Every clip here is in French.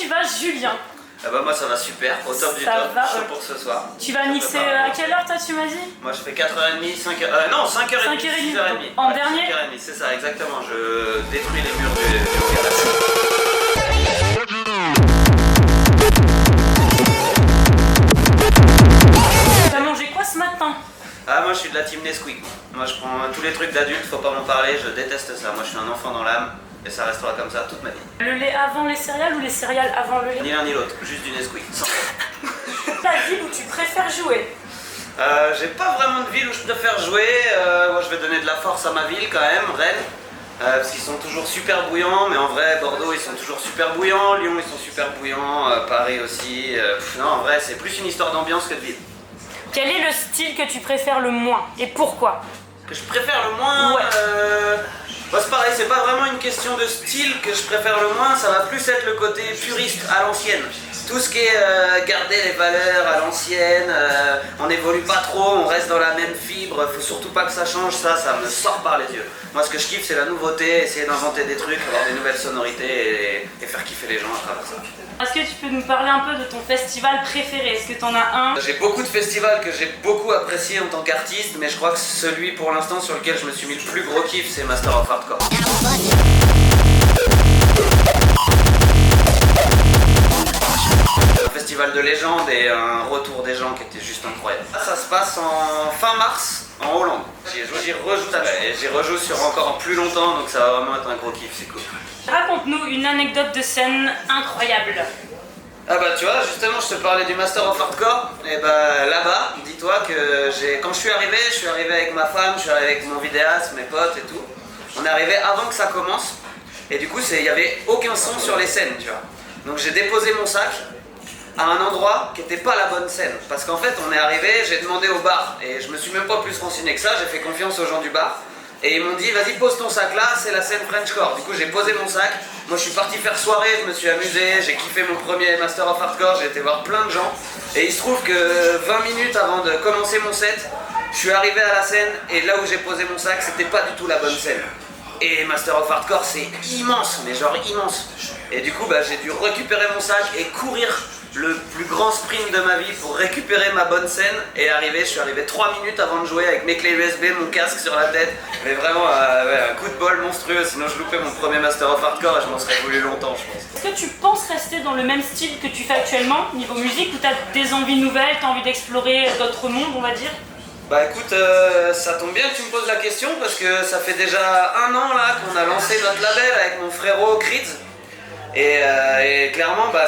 tu vas, Julien? Ah bah moi ça va super, au top du top, chaud pour ce soir. Tu vas mixer à quelle heure toi tu m'as dit? Moi je fais 4h30, 5h... non 5h30, 6h30. En dernier? 5h30, c'est ça exactement, je détruis les murs du galaxie. T'as mangé quoi ce matin? Ah moi je suis de la team Nesquik. Moi je prends tous les trucs d'adultes, faut pas m'en parler, je déteste ça. Moi je suis un enfant dans l'âme et ça restera comme ça toute ma vie. Le lait avant les céréales ou les céréales avant le lait? Ni l'un ni l'autre, juste du Nesquik. La ville où tu préfères jouer? J'ai pas vraiment de ville où je préfère jouer. Moi je vais donner de la force à ma ville quand même, Rennes. Parce qu'ils sont toujours super bouillants, mais en vrai Bordeaux ils sont toujours super bouillants, Lyon ils sont super bouillants, Paris aussi. Non en vrai c'est plus une histoire d'ambiance que de ville. Quel est le style que tu préfères le moins et pourquoi? Que je préfère le moins, ouais. Bah c'est pareil, c'est pas vraiment une question de style que je préfère le moins, ça va plus être le côté puriste à l'ancienne. Tout ce qui est garder les valeurs à l'ancienne, on n'évolue pas trop, on reste dans la même fibre, faut surtout pas que ça change, ça me sort par les yeux. Moi ce que je kiffe c'est la nouveauté, essayer d'inventer des trucs, avoir des nouvelles sonorités et faire kiffer les gens à travers ça. Est-ce que tu peux nous parler un peu de ton festival préféré? Est-ce que t'en as un? J'ai beaucoup de festivals que j'ai beaucoup apprécié en tant qu'artiste, mais je crois que celui pour l'instant sur lequel je me suis mis le plus gros kiff c'est Master of Hardcore. Un festival de légende et un retour des gens qui était juste incroyable. Ça se passe en fin mars en Hollande. J'y rejoue sur encore plus longtemps, donc ça va vraiment être un gros kiff, c'est cool. Raconte-nous une anecdote de scène incroyable. Ah bah tu vois, justement je te parlais du Master of Hardcore, et bah là-bas, dis-toi que quand je suis arrivé avec ma femme, je suis arrivé avec mon vidéaste, mes potes et tout. On est arrivé avant que ça commence, et du coup il n'y avait aucun son sur les scènes, tu vois. Donc j'ai déposé mon sac à un endroit qui n'était pas la bonne scène, parce qu'en fait on est arrivé, j'ai demandé au bar, et je me suis même pas plus renseigné que ça, j'ai fait confiance aux gens du bar. Et ils m'ont dit vas-y pose ton sac là, c'est la scène Frenchcore. Du coup j'ai posé mon sac, moi je suis parti faire soirée, je me suis amusé, j'ai kiffé mon premier Master of Hardcore, j'ai été voir plein de gens. Et il se trouve que 20 minutes avant de commencer mon set, je suis arrivé à la scène et là où j'ai posé mon sac c'était pas du tout la bonne scène. Et Master of Hardcore c'est immense, mais genre immense. Et du coup bah, j'ai dû récupérer mon sac et courir le plus grand sprint de ma vie pour récupérer ma bonne scène et je suis arrivé 3 minutes avant de jouer avec mes clés USB, mon casque sur la tête, mais vraiment ouais, un coup de bol monstrueux, sinon je loupais mon premier Master of Hardcore et je m'en serais voulu longtemps je pense. Est-ce que tu penses rester dans le même style que tu fais actuellement, niveau musique, ou t'as des envies nouvelles, t'as envie d'explorer d'autres mondes on va dire? Bah écoute, ça tombe bien que tu me poses la question parce que ça fait déjà 1 an là qu'on a lancé notre label avec mon frérot Crids. Et clairement, bah,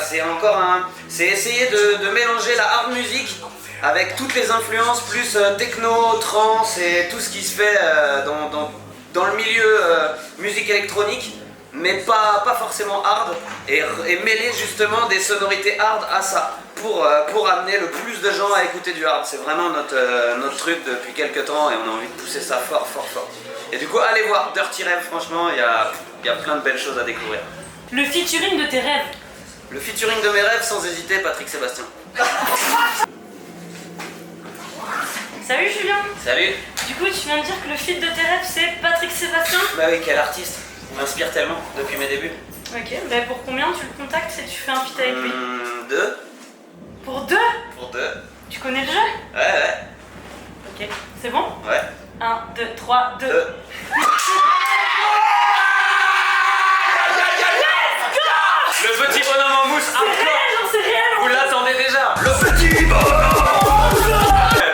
c'est essayer de mélanger la hard music avec toutes les influences plus techno, trance et tout ce qui se fait dans le milieu musique électronique, mais pas forcément hard, et mêler justement des sonorités hard à ça pour amener le plus de gens à écouter du hard. C'est vraiment notre truc depuis quelques temps et on a envie de pousser ça fort. Et du coup, allez voir Dirty Rêve, franchement, il y a plein de belles choses à découvrir. Le featuring de tes rêves? Le featuring de mes rêves, sans hésiter, Patrick Sébastien. Salut Julien. Salut. Du coup, tu viens de dire que le feat de tes rêves, c'est Patrick Sébastien? Bah oui, quel artiste. Il m'inspire tellement depuis mes débuts. Ok, bah pour combien tu le contactes si tu fais un feat avec lui? 2. Pour 2? Pour 2. Tu connais le jeu? Ouais. Ok, c'est bon? Ouais. 1, 2, 3, 2. Le petit bonhomme en mousse hardcore. C'est réel, Vous l'attendez déjà. Le petit bonhomme.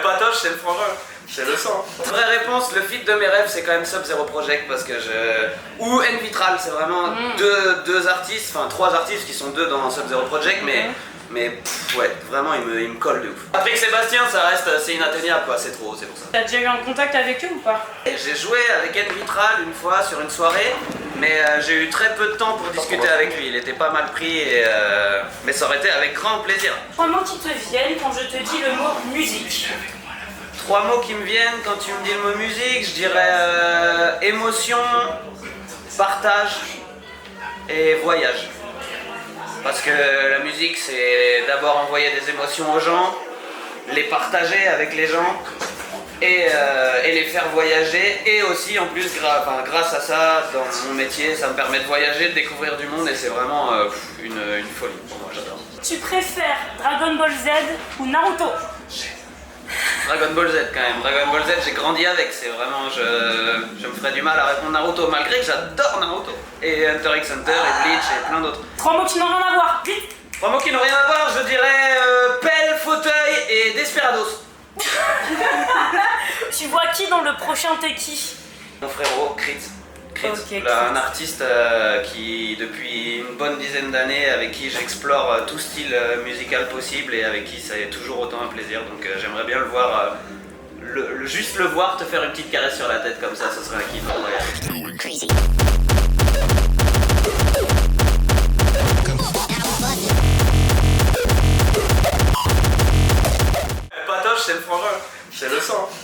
Patoche, c'est le frangin. C'est le sang. Vraie réponse, le feat de mes rêves, c'est quand même Sub-Zero Project parce que ou N-Vitral, c'est vraiment deux artistes, enfin 3 artistes qui sont 2 dans Sub-Zero Project, mais ouais, vraiment il me colle de ouf. Patrick Sébastien, ça reste, c'est inatteignable quoi, c'est trop, c'est pour ça. T'as déjà eu un contact avec eux ou pas? J'ai joué avec N-Vitral une fois sur une soirée, mais j'ai eu très peu de temps pour discuter avec lui, il était pas mal pris, mais ça aurait été avec grand plaisir. 3 mots qui te viennent quand je te dis le mot musique. 3 mots qui me viennent quand tu me dis le mot musique, je dirais émotion, partage et voyage. Parce que la musique, c'est d'abord envoyer des émotions aux gens, les partager avec les gens et les faire voyager. Et aussi, en plus, grâce à ça, dans mon métier, ça me permet de voyager, de découvrir du monde et c'est vraiment une folie pour moi, j'adore. Tu préfères Dragon Ball Z ou Naruto? Dragon Ball Z quand même. Dragon Ball Z, j'ai grandi avec. C'est vraiment, je me ferais du mal à répondre Naruto, malgré que j'adore Naruto. Et Hunter x Hunter et Bleach et plein d'autres. 3 mots qui n'ont rien à voir, vite. 3 mots qui n'ont rien à voir, je dirais pelle, fauteuil et Desperados. Tu vois qui dans le prochain Teki? Mon frérot, Crit. Ok, Un artiste qui, depuis une bonne dizaine d'années, avec qui j'explore tout style musical possible et avec qui c'est toujours autant un plaisir. Donc j'aimerais bien le voir, juste le voir te faire une petite caresse sur la tête comme ça, ce serait un kiff.